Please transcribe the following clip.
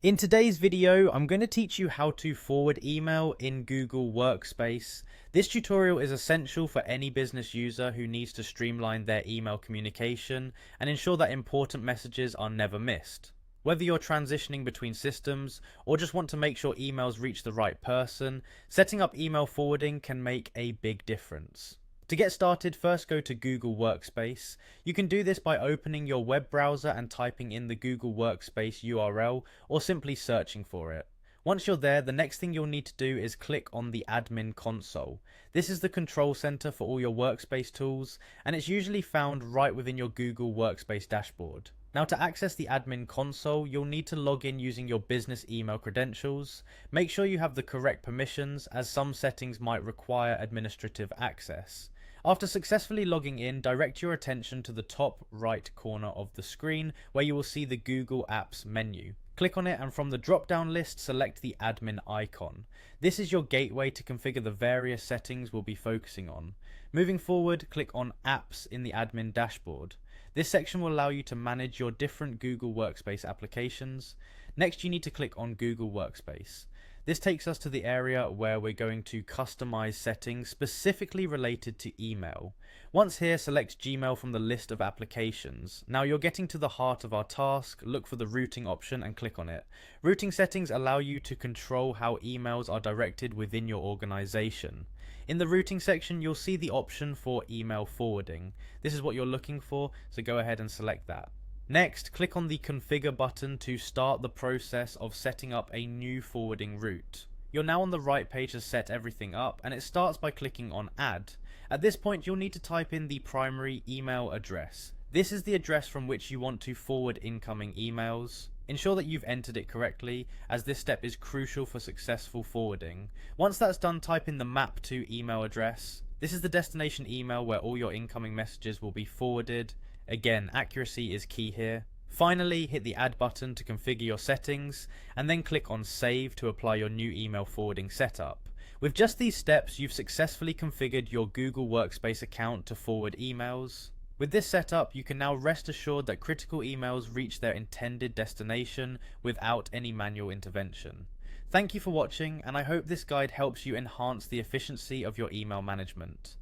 In today's video, I'm going to teach you how to forward email in Google Workspace. This tutorial is essential for any business user who needs to streamline their email communication and ensure that important messages are never missed. Whether you're transitioning between systems or just want to make sure emails reach the right person, setting up email forwarding can make a big difference. To get started, first go to Google Workspace. You can do this by opening your web browser and typing in the Google Workspace URL or simply searching for it. Once you're there, the next thing you'll need to do is click on the admin console. This is the control center for all your Workspace tools, and it's usually found right within your Google Workspace dashboard. Now, to access the admin console, you'll need to log in using your business email credentials. Make sure you have the correct permissions, as some settings might require administrative access. After successfully logging in, direct your attention to the top right corner of the screen where you will see the Google Apps menu. Click on it and from the drop-down list, select the admin icon. This is your gateway to configure the various settings we'll be focusing on. Moving forward, click on Apps in the admin dashboard. This section will allow you to manage your different Google Workspace applications. Next, you need to click on Google Workspace. This takes us to the area where we're going to customize settings specifically related to email. Once here, select Gmail from the list of applications. Now you're getting to the heart of our task. Look for the routing option and click on it. Routing settings allow you to control how emails are directed within your organization. In the routing section, you'll see the option for email forwarding. This is what you're looking for, so go ahead and select that. Next, click on the Configure button to start the process of setting up a new forwarding route. You're now on the right page to set everything up, and it starts by clicking on Add. At this point, you'll need to type in the primary email address. This is the address from which you want to forward incoming emails. Ensure that you've entered it correctly, as this step is crucial for successful forwarding. Once that's done, type in the map to email address. This is the destination email where all your incoming messages will be forwarded. Again, accuracy is key here. Finally, hit the Add button to configure your settings, and then click on Save to apply your new email forwarding setup. With just these steps, you've successfully configured your Google Workspace account to forward emails. With this setup, you can now rest assured that critical emails reach their intended destination without any manual intervention. Thank you for watching, and I hope this guide helps you enhance the efficiency of your email management.